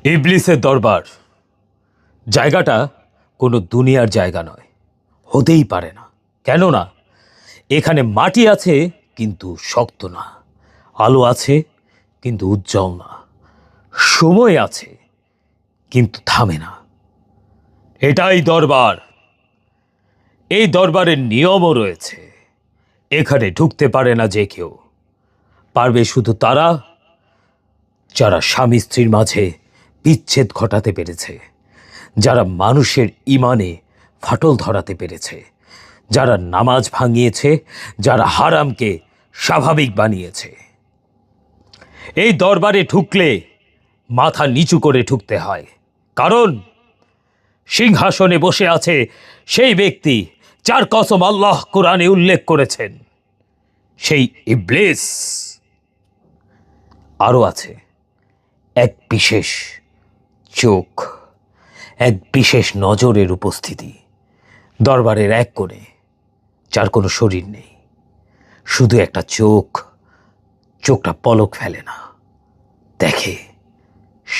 ইবলিসের দরবার জায়গাটা কোনো দুনিয়ার জায়গা নয়, হতেই পারে না। কেননা এখানে মাটি আছে কিন্তু শক্ত না, আলো আছে কিন্তু উজ্জ্বল না, সময় আছে কিন্তু থামে না। এটাই দরবার। এই দরবারের নিয়মও রয়েছে। এখানে ঢুকতে পারে না যে কেউ, পারবে শুধু তারা যারা স্বামী স্ত্রীর মাঝে বিচ্ছেদ ঘটাতে পেরেছে, যারা মানুষের ইমানে ফাটল ধরাতে পেরেছে, যারা নামাজ ভাঙিয়েছে, যারা হারামকে স্বাভাবিক বানিয়েছে। এই দরবারে ঢুকলে মাথা নিচু করে ঢুকতে হয়, কারণ সিংহাসনে বসে আছে সেই ব্যক্তি যার কসম আল্লাহ কোরআনে উল্লেখ করেছেন, সেই ইবলিস। আরও আছে এক বিশেষ চোখ, এক বিশেষ নজরের উপস্থিতি দরবারের এক কোণে, যার কোনো শরীর নেই, শুধু একটা চোখ। চোখটা পলক ফেলে না, দেখে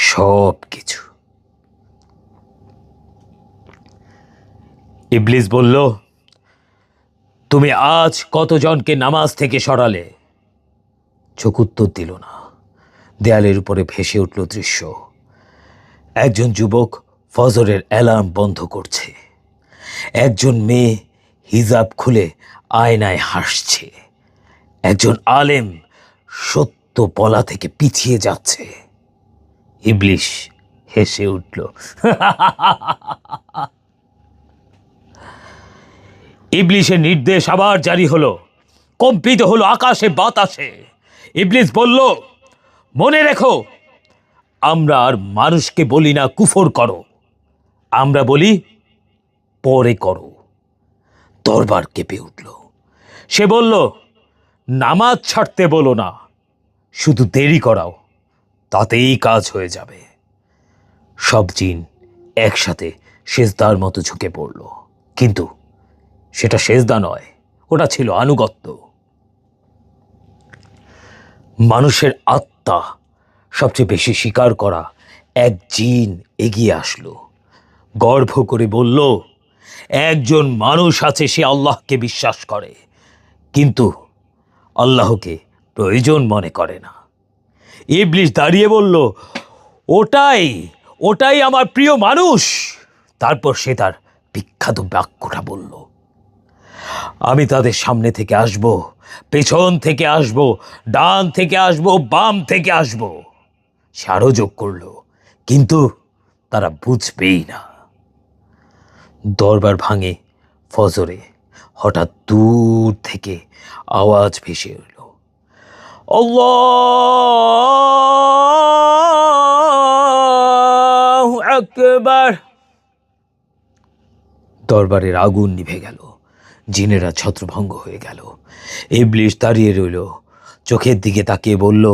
সব কিছু। ইবলিস বলল, তুমি আজ কতজনকে নামাজ থেকে সরালে? চোখ উত্তর দিল না। দেয়ালের উপরে ভেসে উঠল দৃশ্য। একজন যুবক ফজরের অ্যালার্ম বন্ধ করছে, একজন মেয়ে হিজাব খুলে আয়নায় হাসছে, একজন আলেম সত্য বলা থেকে পিছিয়ে যাচ্ছে। ইবলিস হেসে উঠল। ইবলিসের নির্দেশ আবার জারি হলো, কম্পিত হলো আকাশে বাতাসে। ইবলিস বলল, মনে রেখো, আমরা আর মানুষকে বলি না কুফর করো, আমরা বলি পরে করো। দরবার কেঁপে উঠল। সে বলল, নামাজ ছাড়তে বলো না, শুধু দেরি করাও, তাতেই কাজ হয়ে যাবে। সব জিন একসাথে সেজদার মতো ঝুঁকে পড়ল, কিন্তু সেটা সেজদা নয়, ওটা ছিল আনুগত্য। মানুষের আত্মা সবচেয়ে বেশি স্বীকার করা এক জিন এগিয়ে আসলো, গর্ব করে বলল, একজন মানুষ আছে, সে আল্লাহকে বিশ্বাস করে, কিন্তু আল্লাহকে প্রয়োজন মনে করে না। ইবলিস দাঁড়িয়ে বলল, ওটাই ওটাই আমার প্রিয় মানুষ। তারপর সে তার বিখ্যাত বাক্যটা বলল, আমি তাদের সামনে থেকে আসব, পেছন থেকে আসব, ডান থেকে আসব, বাম থেকে আসব। সে আরো যোগ করল, কিন্তু তারা বুঝবেই না। দরবার ভাঙে ফজরে। হঠাৎ দূর থেকে আওয়াজ ভেসে এল, আল্লাহু আকবার। দরবারের আগুন নিভে গেল, জিনেরা ছত্রভঙ্গ হয়ে গেল। ইবলিস দাঁড়িয়ে রইল, চোখের দিকে তাকিয়ে বলল,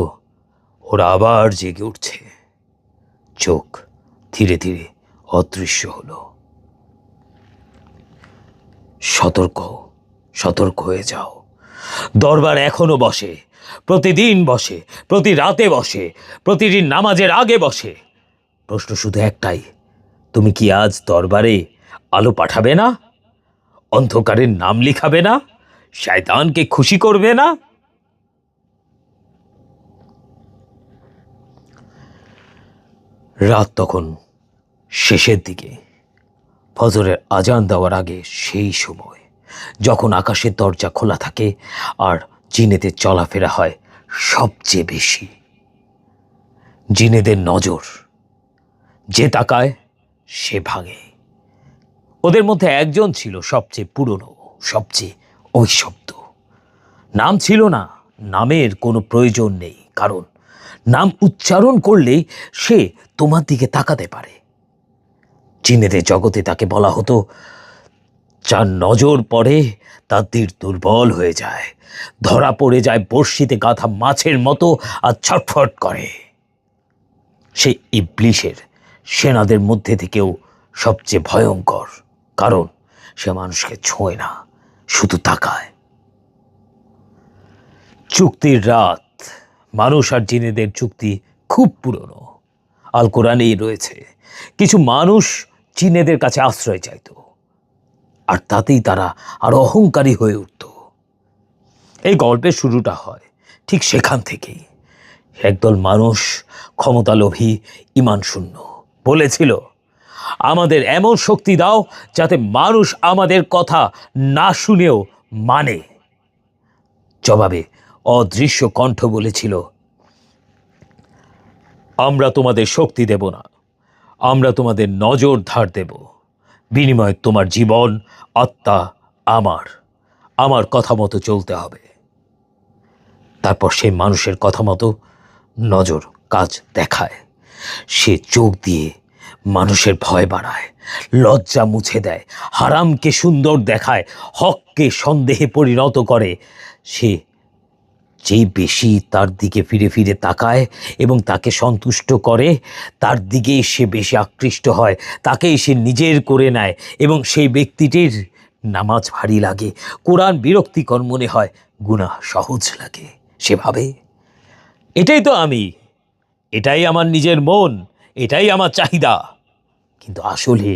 ওরা আবার জেগে উঠছে। চোখ ধীরে ধীরে অদৃশ্য হলো। সতর্ক, সতর্ক হয়ে যাও। দরবার এখনো বসে, প্রতিদিন বসে, প্রতি রাতে বসে, প্রতিদিন নামাজের আগে বসে। প্রশ্ন শুধু একটাই, তুমি কি আজ দরবারে আলো পাঠাবে না? অন্ধকারের নাম লিখাবে না? শয়তানকে খুশি করবে না? রাত তখন শেষের দিকে, ফজরের আজান দেওয়ার আগে, সেই সময় যখন আকাশের দরজা খোলা থাকে আর জিনেদের চলাফেরা হয় সবচেয়ে বেশি। জিনেদের নজর, যে তাকায় সে ভাঙে। ওদের মধ্যে একজন ছিল সবচেয়ে পুরনো, সবচেয়ে ঐশব্দ। নাম ছিল না, নামের কোনো প্রয়োজন নেই, কারণ নাম উচ্চারণ করলেই সে তোমার দিকে তাকাতে পারে। জিনেদের জগতে তাকে বলা হতো, যার নজর পড়ে তার তীর দুর্বল হয়ে যায়, ধরা পড়ে যায় বড়শিতে গাঁথা মাছের মতো আর ছটফট করে। সেই ইবলিসের সেনাদের মধ্যে থেকেও সবচেয়ে ভয়ঙ্কর, কারণ সে মানুষকে ছোঁয় না, শুধু তাকায়। চুক্তির রাত। মানুষ আর জিনেদের চুক্তি খুব পুরনো। আল কোরআনেই রয়েছে, কিছু মানুষ জিনেদের কাছে আশ্রয় চাইত, আর তাতেই তারা আরো অহংকারী হয়ে উঠত। এই গল্পের শুরুটা হয় ঠিক সেখান থেকেই। একদল মানুষ, ক্ষমতালোভী, ঈমান শূন্য, বলেছিল, আমাদের এমন শক্তি দাও যাতে মানুষ আমাদের কথা না শুনেও মানে। জবাবে অদৃশ্য কণ্ঠ বলেছিল, আমরা তোমাদের শক্তি দেব না, আমরা তোমাদের নজর ধার দেব, বিনিময়ে তোমার জীবন, আত্মা আমার কথা মতো চলতে হবে। তারপর সেই মানুষের কথা মতো নজর কাজ দেখায়। সে চোখ দিয়ে মানুষের ভয় বাড়ায়, লজ্জা মুছে দেয়, হারামকে সুন্দর দেখায়, হককে সন্দেহে পরিণত করে। সে যেই বেশি তার দিকে ফিরে ফিরে তাকায় এবং তাকে সন্তুষ্ট করে, তার দিকেই সে বেশি আকৃষ্ট হয়, তাকেই সে নিজের করে নেয়, এবং সেই ব্যক্তিটির নামাজ ভারী লাগে, কোরআন বিরক্তিকর মনে হয়, গুনাহ সহজ লাগে। সে ভাবে, এটাই তো আমি, এটাই আমার নিজের মন, এটাই আমার চাহিদা। কিন্তু আসলে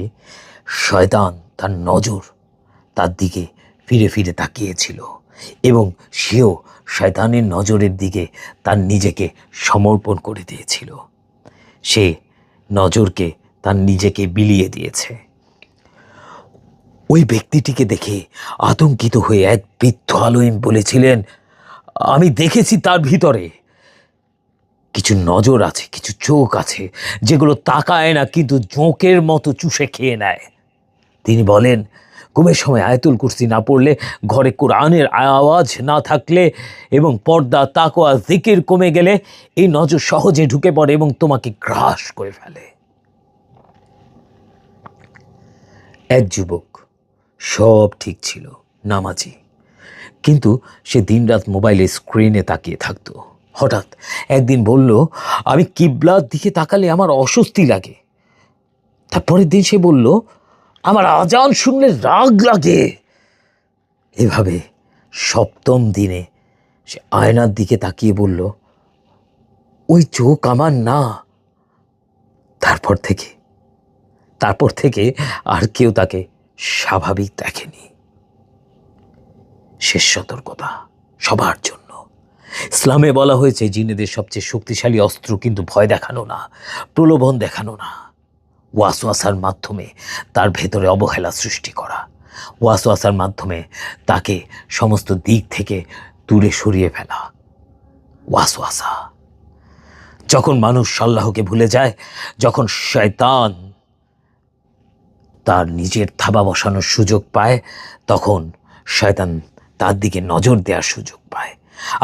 শয়তান তার নজর তার দিকে ফিরে ফিরে তাকিয়েছিল, এবং সেও শয়তানের নজরের দিকে তার নিজেকে সমর্পণ করে দিয়েছিল। সে নজরকে তার নিজেকে বিলিয়ে দিয়েছে। ওই ব্যক্তিটিকে দেখে আতঙ্কিত হয়ে এক বৃদ্ধ আলেম বলেছিলেন, আমি দেখেছি তার ভিতরে কিছু নজর আছে, কিছু চোখ আছে, যেগুলো তাকায় না কিন্তু জোঁকের মতো চুষে খেয়ে নেয়। তিনি বলেন, ঘুমের সময় আয়াতুল কুরসি না পড়লে, ঘরে কোরআনের আওয়াজ না থাকলে এবং পর্দা, তাকওয়া, জিকির কমে গেলে এই নজর সহজে ঢুকে পড়ে এবং তোমাকে গ্রাস করে ফেলে। এক যুবক, সব ঠিক ছিল, নামাজি, কিন্তু সে দিনরাত মোবাইলের স্ক্রিনে তাকিয়ে থাকতো। হঠাৎ একদিন বলল, আমি কিবলার দিকে তাকালে আমার অস্বস্তি লাগে। তারপরের দিন সে বলল, আমার আজান শুনলে রাগ লাগে। এভাবে সপ্তম দিনে সে আয়নার দিকে তাকিয়ে বলল, ওই চোখ আমার না। তারপর থেকে আর কেউ তাকে স্বাভাবিক দেখেনি। শেষ সতর্কতা সবার জন্য। ইসলামে বলা হয়েছে, জিনেদের সবচেয়ে শক্তিশালী অস্ত্র কিন্তু ভয় দেখানো না, প্রলোভন দেখানো না, ওয়াসওয়াসার মাধ্যমে তার ভেতরে অবহেলা সৃষ্টি করা, ওয়াসওয়াসার মাধ্যমে তাকে সমস্ত দিক থেকে দূরে সরিয়ে ফেলা। ওয়াসওয়াসা। যখন মানুষ আল্লাহকে ভুলে যায়, যখন শয়তান তার নিজের থাবা বসানোর সুযোগ পায়, তখন শয়তান তার দিকে নজর দেওয়ার সুযোগ পায়,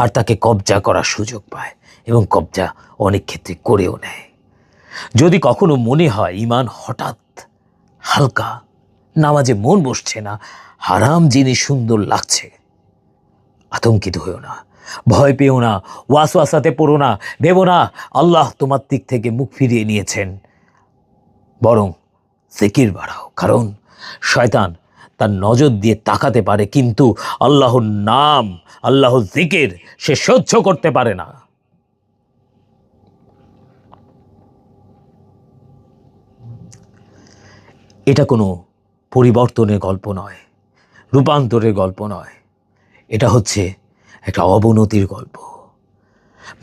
আর তাকে কবজা করার সুযোগ পায়, এবং কবজা অনেক ক্ষেত্রে করেও নেয়। যদি কখনো মনে হয় ঈমান হঠাৎ হালকা, নামাজে মন বসছে না, হারাম জিনিস সুন্দর লাগছে, আতঙ্কিত হয়েও না, ভয় পেও না, ওয়াসওয়াসাতে পড়ো না, ভেবো না আল্লাহ তোমার দিক থেকে মুখ ফিরিয়ে নিয়েছেন। বরং জিকির বাড়াও, কারণ শয়তান তার নজর দিয়ে তাকাতে পারে, কিন্তু আল্লাহর নাম, আল্লাহর জিকির সে সহ্য করতে পারে না। এটা কোনো পরিবর্তনের গল্প নয়, রূপান্তরের গল্প নয়, এটা হচ্ছে একটা অবনতির গল্প।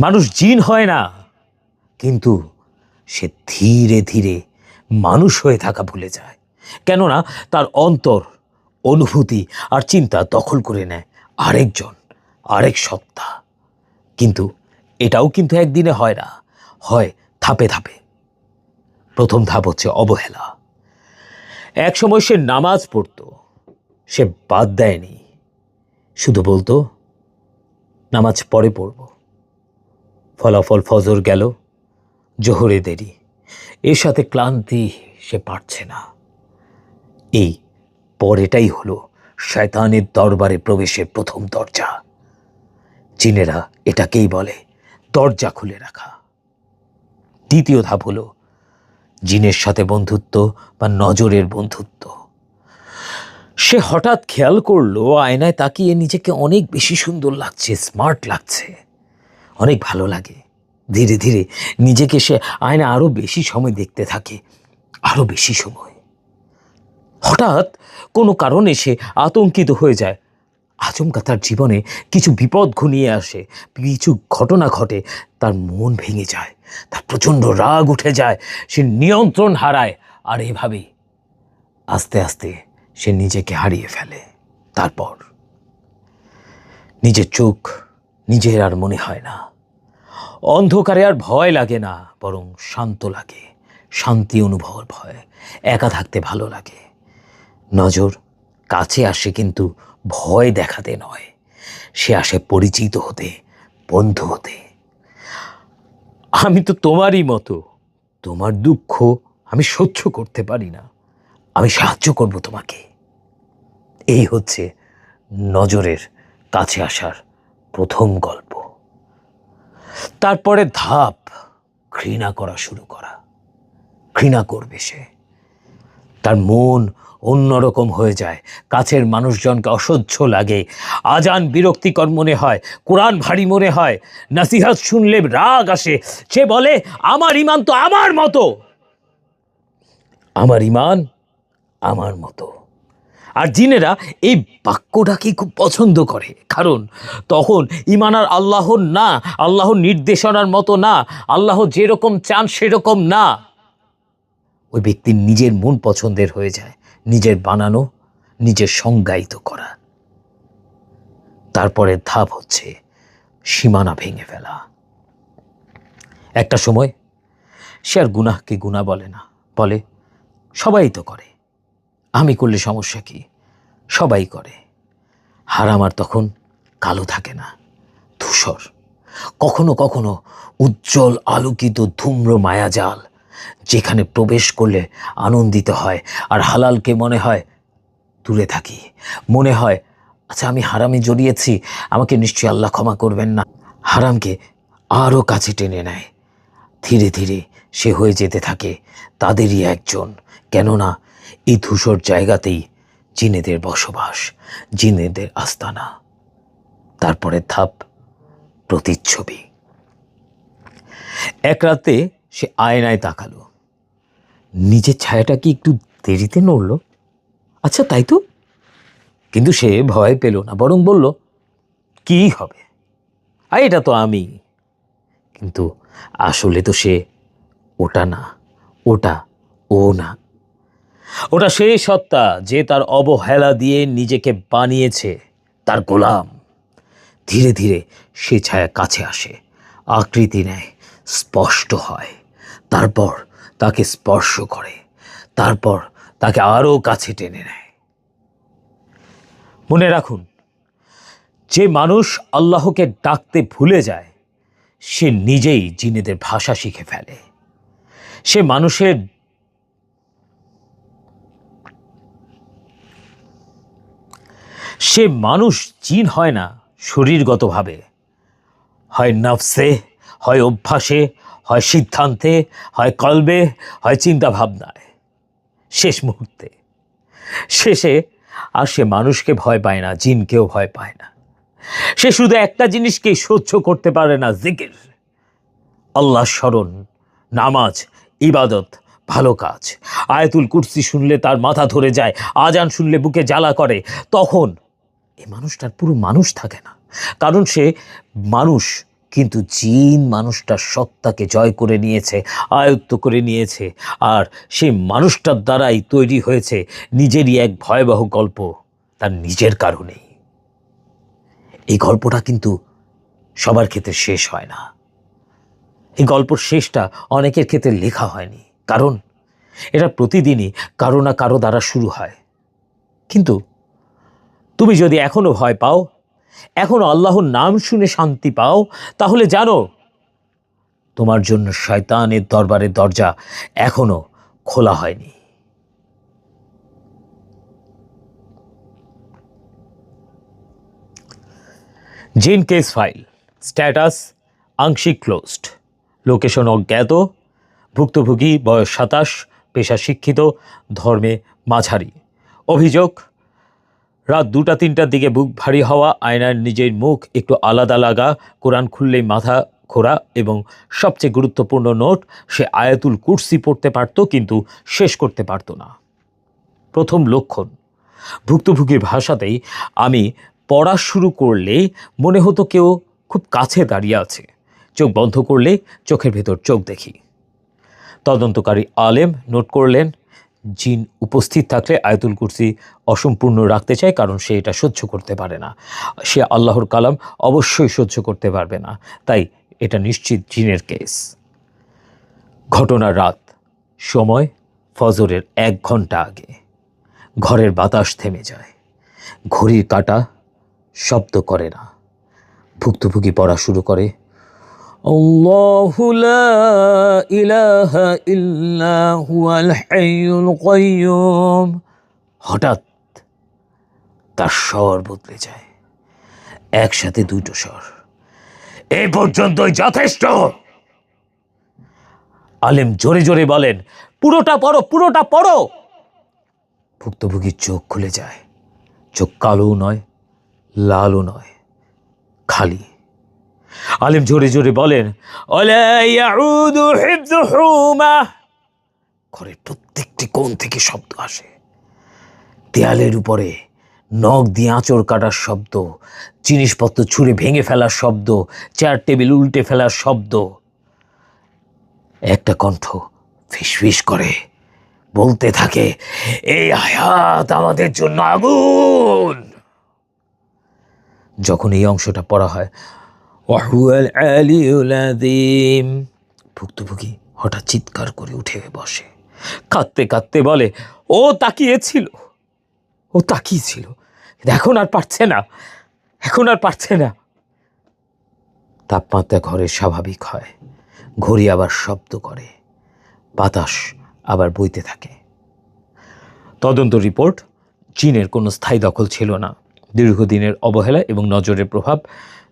মানুষ জিন হয় না, কিন্তু সে ধীরে ধীরে মানুষ হয়ে থাকা ভুলে যায়, কেননা তার অন্তর, অনুভূতি আর চিন্তা দখল করে নেয় আরেক সত্তা। কিন্তু এটাও কিন্তু একদিনে হয় না, হয় ধাপে ধাপে। প্রথম ধাপ হচ্ছে অবহেলা। এক সময় সে নামাজ পড়তো, সে বাদ দেয়নি, শুধু বলতো, নামাজ পরে পড়ব। ফলাফল ফজর গেল, জোহরে দেরি, এর সাথে ক্লান্তি, সে পারছে না। এই পরেটাই হলো শয়তানের দরবারে প্রবেশের প্রথম দরজা। জিনেরা এটাকেই বলে দরজা খুলে রাখা। দ্বিতীয় ধাপ হলো জিনের সাথে বন্ধুত্ব বা নজরের বন্ধুত্ব। সে হঠাৎ খেয়াল করলো, আয়নায় তাকিয়ে নিজেকে অনেক বেশি সুন্দর লাগছে, স্মার্ট লাগছে, অনেক ভালো লাগে। ধীরে ধীরে নিজেকে সে আয়না আরো বেশি সময় দেখতে থাকে, আরো বেশি সময়। হঠাৎ কোনো কারণে সে আতঙ্কিত হয়ে যায়। আচমকা তার জীবনে কিছু বিপদ ঘনিয়ে আসে, কিছু ঘটনা ঘটে, তার মন ভেঙে যায়, তার প্রচণ্ড রাগ উঠে যায়, সে নিয়ন্ত্রণ হারায়। আর এভাবেই আস্তে আস্তে সে নিজেকে হারিয়ে ফেলে। তারপর নিজের চোখ নিজের আর মনে হয় না, অন্ধকারে আর ভয় লাগে না, বরং শান্ত লাগে, শান্তি অনুভব হয়, একা থাকতে ভালো লাগে। নজর কাছে আসে কিন্তু ভয় দেখাতে নয়, সে আসে পরিচিত হতে, বন্ধু হতে। আমি তো তোমারই মতো, তোমার দুঃখ আমি সহ্য করতে পারি না, আমি সাহায্য করব তোমাকে। এই হচ্ছে নজরের কাছে আসার প্রথম গল্প। তারপরে ধাপ, ঘৃণা করা শুরু করা। ঘৃণা করবে সে, তার মন অন্যরকম হয়ে যায়, কাছের মানুষজনকে অসহ্য লাগে, আজান বিরক্তিকর মনে হয়, কোরআন ভারী মনে হয়, নাসিহাত শুনলে রাগ আসে। সে বলে, আমার ইমান তো আমার মতো, আমার ইমান আমার মতো। আর জিনেরা এই বাক্যটাকে খুব পছন্দ করে, কারণ তখন ইমান আর আল্লাহর না, আল্লাহর নির্দেশনার মতো না, আল্লাহ যেরকম চান সেরকম না। ওই ব্যক্তির নিজের মন পছন্দের হয়ে যায়, নিজের বানানো, নিজের সংজ্ঞায়িত করা। তারপরে ধাপ হচ্ছে সীমানা ভেঙে ফেলা। একটা সময় সে আর গুনাহকে গুনাহ বলে না, বলে সবাই তো করে, আমি করলে সমস্যা কি, সবাই করে। হারাম আর তখন কালো থাকে না, ধূসর, কখনো কখনো উজ্জ্বল আলোকিত ধূম্র মায়াজাল, যেখানে প্রবেশ করলে আনন্দিত হয়, আর হালালকে মনে হয় দূরে থাকি। মনে হয়, আচ্ছা আমি হারামে জড়িয়েছি, আমাকে নিশ্চয়ই আল্লাহ ক্ষমা করবেন না। হারামকে আরও কাছে টেনে নেয়। ধীরে ধীরে সে হয়ে যেতে থাকে তাদেরই একজন, কেননা এই ধূসর জায়গাতেই জিনেদের বসবাস, জিনেদের আস্তানা। তারপরে ধাপ, প্রতিচ্ছবি। এক রাতে সে আয়নায় তাকালো, নিজের ছায়াটা কি একটু দেরিতে নড়ল? আচ্ছা তাই তো। কিন্তু সে ভয় পেল না, বরং বলল, কি হবে, আর এটা তো আমি। কিন্তু আসলে তো সে ওটা না, ওটা ও না, ওটা সেই সত্তা যে তার অবহেলা দিয়ে নিজেকে বানিয়েছে তার গোলাম। ধীরে ধীরে সে ছায়া কাছে আসে, আকৃতি নেয়, স্পষ্ট হয়, তারপর তাকে স্পর্শ করে, তারপর তাকে আরও কাছে টেনে নেয়। মনে রাখুন, যে মানুষ আল্লাহকে ডাকতে ভুলে যায় সে নিজেই জিনেদের ভাষা শিখে ফেলে। সে মানুষ জিন হয় না শরীরগতভাবে, হয় নফসে, হয় অভ্যাসে, হয় সিদ্ধান্তে, হয় কলবে, হয় চিন্তা ভাবনায়। শেষ মুহূর্তে শেষে আর সে মানুষকে ভয় পায় না, জিনকেও ভয় পায় না। সে শুধু একটা জিনিসকেই সহ্য করতে পারে না, জিকির, আল্লাহ স্মরণ, নামাজ, ইবাদত, ভালো কাজ। আয়াতুল কুরসি শুনলে তার মাথা ধরে যায়, আজান শুনলে বুকে জ্বালা করে। তখন এই মানুষটার পুরো মানুষ থাকে না, কারণ সে মানুষ, কিন্তু জিন মানুষটার সত্তাকে জয় করে নিয়েছে, আয়ত্ত করে নিয়েছে। আর সেই মানুষটার দ্বারাই তৈরি হয়েছে নিজেরই এক ভয়াবহ গল্প, তার নিজের কারণেই। এই গল্পটা কিন্তু সবার ক্ষেত্রে শেষ হয় না, এই গল্পর শেষটা অনেকের ক্ষেত্রে লেখা হয়নি, কারণ এটা প্রতিদিনই কারো না কারো দ্বারা শুরু হয়। কিন্তু তুমি যদি এখনো ভয় পাও, এখনো আল্লাহর নাম শুনে শান্তি পাও, তাহলে জানো তোমার জন্য শয়তানের দরবারের দরজা এখনো খোলা হয়নি। জিন কেস ফাইল, স্ট্যাটাস আংশিক ক্লোজড, লোকেশন অজ্ঞাত, ভুক্তভোগী বয়স 27, পেশা শিক্ষিত, ধর্মে মাঝারি। অভিযোগ, রাত 2টা 3টার দিকে বুক ভারী হওয়া, আয়নার নিজের মুখ একটু আলাদা লাগা, কোরআন খুললেই মাথা খোরা এবং সবচেয়ে গুরুত্বপূর্ণ নোট, সে আয়াতুল কুরসি পড়তে পারত কিন্তু শেষ করতে পারত না। প্রথম লক্ষণ, ভুক্তভোগীর ভাষাতেই আমি পড়া শুরু করলে মনে হতো কেউ খুব কাছে দাঁড়িয়ে আছে। চোখ বন্ধ করলে চোখের ভেতর চোখ দেখি। তদন্তকারী আলেম নোট করলেন, জিন উপস্থিত থাকলে আয়াতুল কুরসি অসম্পূর্ণ রাখতে চায়, কারণ সে এটা সহ্য করতে পারে না। সে আল্লাহর কালাম অবশ্যই সহ্য করতে পারবে না, তাই এটা নিশ্চিত জিনের কেস। ঘটনার রাত, সময় ফজরের 1 ঘন্টা আগে। ঘরের বাতাস থেমে যায়, ঘড়ির কাঁটা শব্দ করে না। ভুক্তভোগী পড়া শুরু করে, আল্লাহু লা ইলাহা ইল্লা হুয়াল হাইয়ুল কাইয়্যুম। হঠাৎ তার স্বর বদলে যায়, একসাথে দুটো স্বর। এই পর্যন্তই যথেষ্ট। আলেম জোরে জোরে বলেন, পুরোটা পড়ো, পুরোটা পড়ো। ভুক্তভোগীর চোখ খুলে যায়। চোখ কালো নয়, লালও নয়, খালি। আলেম জোরে জোরে বলেন, ওয়ালা ইয়াউদু হিফযুহুমা। ঘরের প্রত্যেকটি কোণ থেকে শব্দ আসে। দেয়ালের উপরে নখ দিয়ে আঁচড় কাটার শব্দ, জিনিসপত্র ছুঁড়ে ভেঙে ফেলার শব্দ, চেয়ার টেবিল উল্টে ফেলার শব্দ। একটা কণ্ঠ ফিসফিস করে বলতে থাকে, এই আয়াত আমাদের জন্য আগুন। যখন এই অংশটা পড়া হয়, ওয়াহুয়াল আলিয়ুল আযীম, ভুক্তভোগী হঠাৎ চিৎকার করে উঠে বসে, কাঁদতে কাঁদতে বলে, ও তাকিয়েছিল, ও তাকিয়েছিল, এখন আর পারছে না, এখন আর পারছে না। তাপমাত্রা ঘরে স্বাভাবিক হয়, ঘড়ি আবার শব্দ করে, বাতাস আবার বইতে থাকে। তদন্ত রিপোর্ট, জিনের কোনো স্থায়ী দখল ছিল না। দীর্ঘদিনের অবহেলা এবং নজরের প্রভাব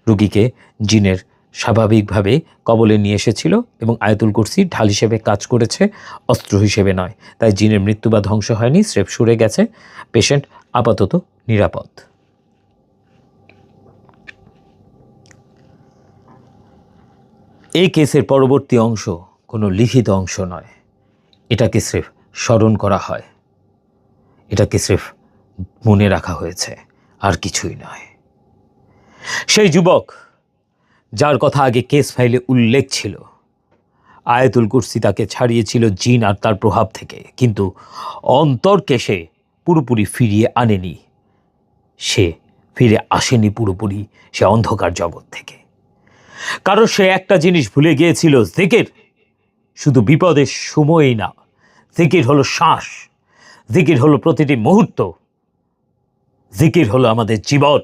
রোগীকে জিনের স্বাভাবিকভাবে কবলে নিয়ে এসেছিল এবং আয়াতুল কুরসি ঢাল হিসেবে কাজ করেছে, অস্ত্র হিসেবে নয়। তাই জিনের মৃত্যু বা ধ্বংস হয়নি, স্রেফ সরে গেছে। পেশেন্ট আপাতত নিরাপদ। এই কেসের পরবর্তী অংশ কোনো লিখিত অংশ নয়, এটাকে স্রেফ স্মরণ করা হয়, এটাকে স্রেফ মনে রাখা হয়েছে, আর কিছুই নয়। সেই যুবক যার কথা আগে কেস ফাইলে উল্লেখ ছিল, আয়াতুল কুরসি তাকে ছাড়িয়েছিল জিন আর তার প্রভাব থেকে, কিন্তু অন্তরকে সে পুরোপুরি ফিরিয়ে আনেনি। সে ফিরে আসেনি পুরোপুরি সে অন্ধকার জগৎ থেকে। কারণ সে একটা জিনিস ভুলে গিয়েছিল, জিকির শুধু বিপদের সময়ই না, জিকির হলো শ্বাস, জিকির হলো প্রতিটি মুহূর্ত, জিকির হলো আমাদের জীবন।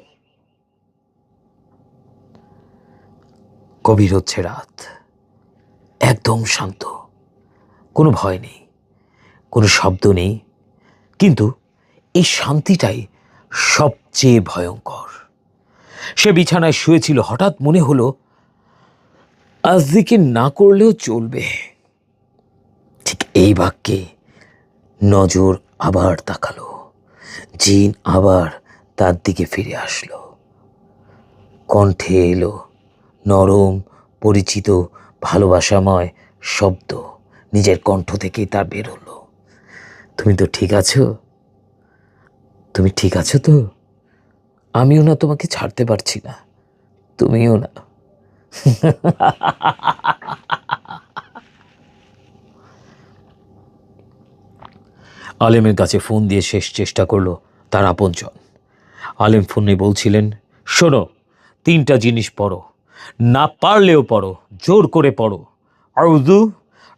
গভীর হচ্ছে রাত, একদম শান্ত, কোনো ভয় নেই, কোনো শব্দ নেই, কিন্তু এই শান্তিটাই সবচেয়ে ভয়ঙ্কর। সে বিছানায় শুয়েছিল, হঠাৎ মনে হলো আজ জিকির না করলেও চলবে। ঠিক এই বাক্যে নজর আবার তাকালো, জিন আবার তার দিকে ফিরে আসলো। কণ্ঠে এলো নরম, পরিচিত, ভালোবাসাময় শব্দ, নিজের কণ্ঠ থেকেই তার বের হলো, তুমি তো ঠিক আছো, তুমি ঠিক আছো তো? আমিও না তোমাকে ছাড়তে পারছি না, তুমিও না। আলেমের কাছে ফোন দিয়ে শেষ চেষ্টা করলো তার আপনজন। আলেম ফোনে বলছিলেন, শোনো, 3টা জিনিস পড়ো, না পারলেও পড়ো, জোর করে পড়ো, আউযু,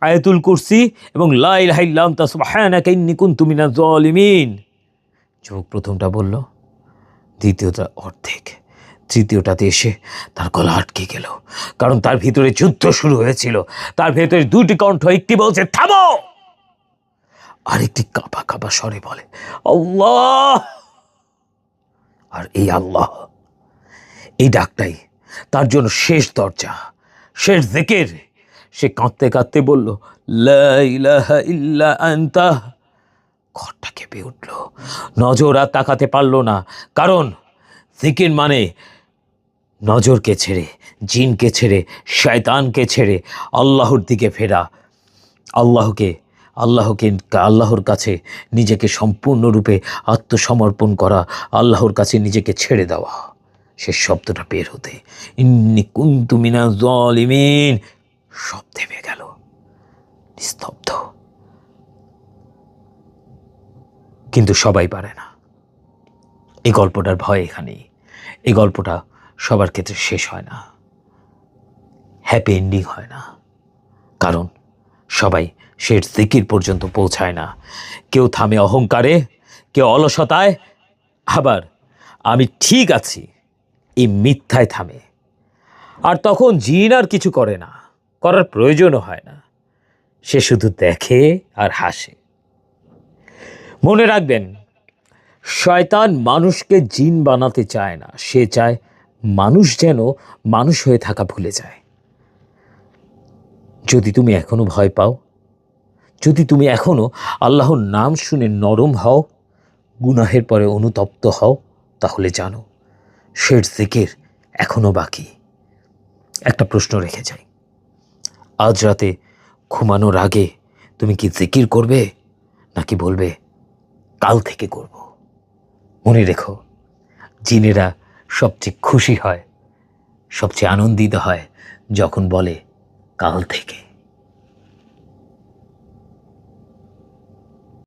আয়াতুল কুরসি এবং লা ইলাহা ইল্লা আনতা সুবহানাকা ইন্নী কুনতু মিনাজ জালিমিন। যুবক প্রথমটা বলল, দ্বিতীয়টা অর্ধেক, তৃতীয়টাতে এসে তার গলা আটকে গেল, কারণ তার ভিতরে যুদ্ধ শুরু হয়েছিল। তার ভেতরে 2টি কণ্ঠ, একটি বলছে থামো, আরেকটি কাঁপা কাঁপা স্বরে বলে আল্লাহ। আর এই আল্লাহ, এই ডাকটাই তার জন্য শেষ দরজা, শেষ জিকির। সে কাঁদতে কাঁদতে বলল, লা ইলাহা ইল্লা আনতা। ঘরটা কেঁপে উঠল, নজর আর তাকাতে পারল না, কারণ জিকির মানে নজরকে ছেড়ে, জিনকে ছেড়ে, শয়তানকে ছেড়ে আল্লাহর দিকে ফেরা, আল্লাহকে আল্লাহকে আল্লাহর কাছে নিজেকে সম্পূর্ণরূপে আত্মসমর্পণ করা, আল্লাহর কাছে নিজেকে ছেড়ে দেওয়া। সে শব্দটা বের হতে ইন্নী কুনতু মিনাজ জালিমিন সব থেমে গেল, নিস্তব্ধ। কিন্তু সবাই পারে না। এই গল্পটার ভয় এখানেই। এই গল্পটা সবার ক্ষেত্রে শেষ হয় না, হ্যাপি এন্ডিং হয় না, কারণ সবাই শেষ জিকির পর্যন্ত পৌঁছায় না। কেউ থামে অহংকারে, কেউ অলসতায়, আবার আমি ঠিক আছি এই মিথ্যায় থামে। আর তখন জিন আর কিছু করে না, করার প্রয়োজনও হয় না। সে শুধু দেখে আর হাসে। মনে রাখবেন, শয়তান মানুষকে জিন বানাতে চায় না, সে চায় মানুষ যেন মানুষ হয়ে থাকা ভুলে যায়। যদি তুমি এখনো ভয় পাও, যদি তুমি এখনো আল্লাহর নাম শুনে নরম হও, গুনাহের পরে অনুতপ্ত হও, তাহলে জানো শেষ জিকির এখনো বাকি। একটা প্রশ্ন রেখে যাই, আজ রাতে ঘুমানোর আগে তুমি কি জিকির করবে, নাকি বলবে কাল থেকে করব? মনে রেখো, জিনেরা সবচেয়ে খুশি হয়, সবচেয়ে আনন্দিত হয় যখন বলে কাল থেকে।